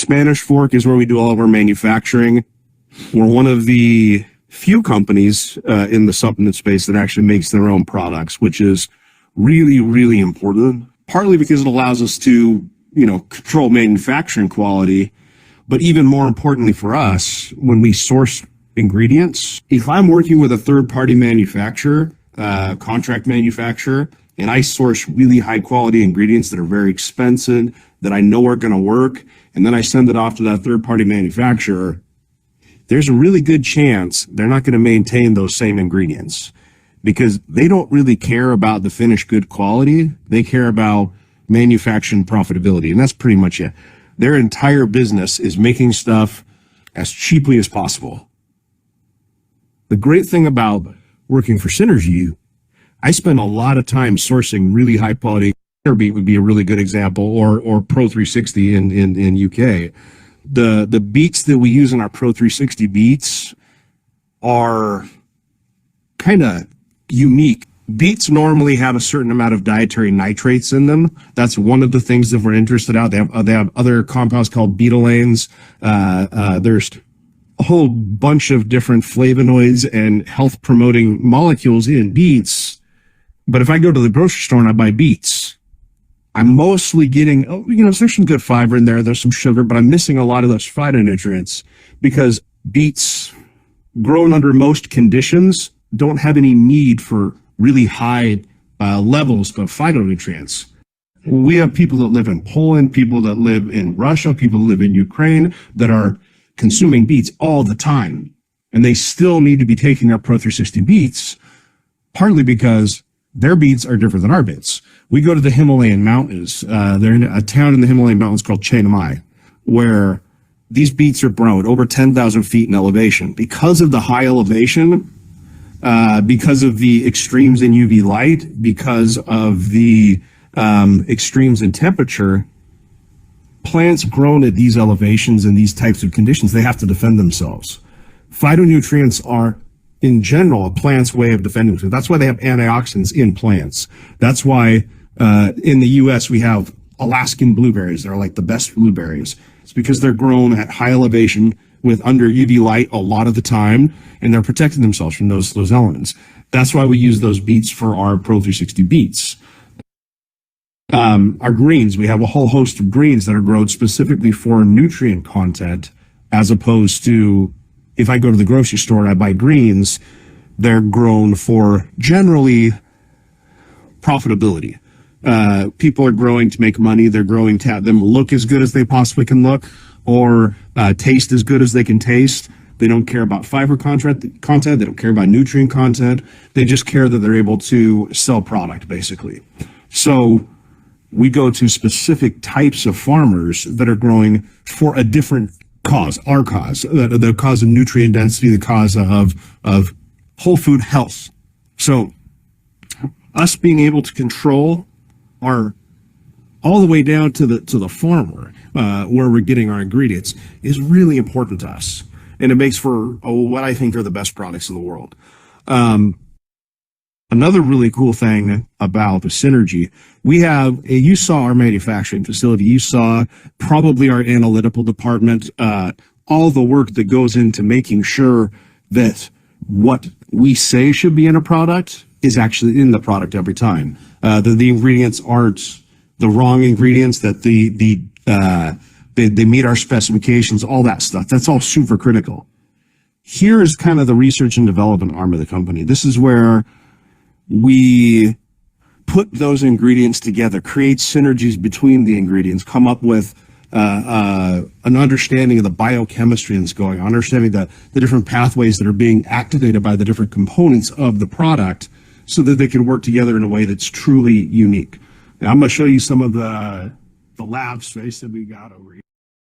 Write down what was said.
Spanish Fork is where we do all of our manufacturing. We're one of the few companies in the supplement space that actually makes their own products, which is really, really important, partly because it allows us to, control manufacturing quality, but even more importantly for us, when we source ingredients, if I'm working with a third-party manufacturer, contract manufacturer, and I source really high-quality ingredients that are very expensive, that I know are going to work, and then I send it off to that third-party manufacturer, there's a really good chance they're not going to maintain those same ingredients because they don't really care about the finished good quality. They care about manufacturing profitability, and that's pretty much it. Their entire business is making stuff as cheaply as possible. The great thing about working for Synergy, I spend a lot of time sourcing really high quality. Beet would be a really good example, or Pro 360 in UK. The beets that we use in our Pro 360 beets are kind of unique. Beets normally have a certain amount of dietary nitrates in them. That's one of the things that we're interested in. They have other compounds called betalains. There's a whole bunch of different flavonoids and health promoting molecules in beets. But if I go to the grocery store and I buy beets, I'm mostly getting, there's some good fiber in there. There's some sugar, but I'm missing a lot of those phytonutrients because beets grown under most conditions don't have any need for really high levels of phytonutrients. We have people that live in Poland, people that live in Russia, people that live in Ukraine that are consuming beets all the time. And they still need to be taking our Pro 360 beets, partly because their beets are different than our beets. We go to the Himalayan mountains. They're in a town in the Himalayan mountains called Chiang Mai, where these beets are grown over 10,000 feet in elevation. Because of the high elevation, because of the extremes in UV light, because of the extremes in temperature, plants grown at these elevations and these types of conditions, they have to defend themselves. Phytonutrients are, in general, a plant's way of defending themselves. That's why they have antioxidants in plants. That's why in the U.S. we have Alaskan blueberries. They're like the best blueberries. It's because they're grown at high elevation with under UV light a lot of the time, and they're protecting themselves from those elements. That's why we use those beets for our Pro 360 beets. Our greens, we have a whole host of greens that are grown specifically for nutrient content, as opposed to if I go to the grocery store and I buy greens, they're grown for generally profitability. People are growing to make money. They're growing to have them look as good as they possibly can look, or taste as good as they can taste. They don't care about fiber content. They don't care about nutrient content. They just care that they're able to sell product, basically. So we go to specific types of farmers that are growing for a different cause, our cause, the cause of nutrient density, the cause of whole food health. So us being able to control our all the way down to the farmer, where we're getting our ingredients, is really important to us. And it makes for what I think are the best products in the world. Another really cool thing about the Synergy, you saw our manufacturing facility, you saw probably our analytical department, all the work that goes into making sure that what we say should be in a product is actually in the product every time. That the ingredients aren't the wrong ingredients, that they meet our specifications, all that stuff. That's all super critical. Here is kind of the research and development arm of the company. This is where we put those ingredients together, create synergies between the ingredients, come up with an understanding of the biochemistry that's going on, understanding the different pathways that are being activated by the different components of the product so that they can work together in a way that's truly unique. Now, I'm going to show you some of the lab space that we got over here.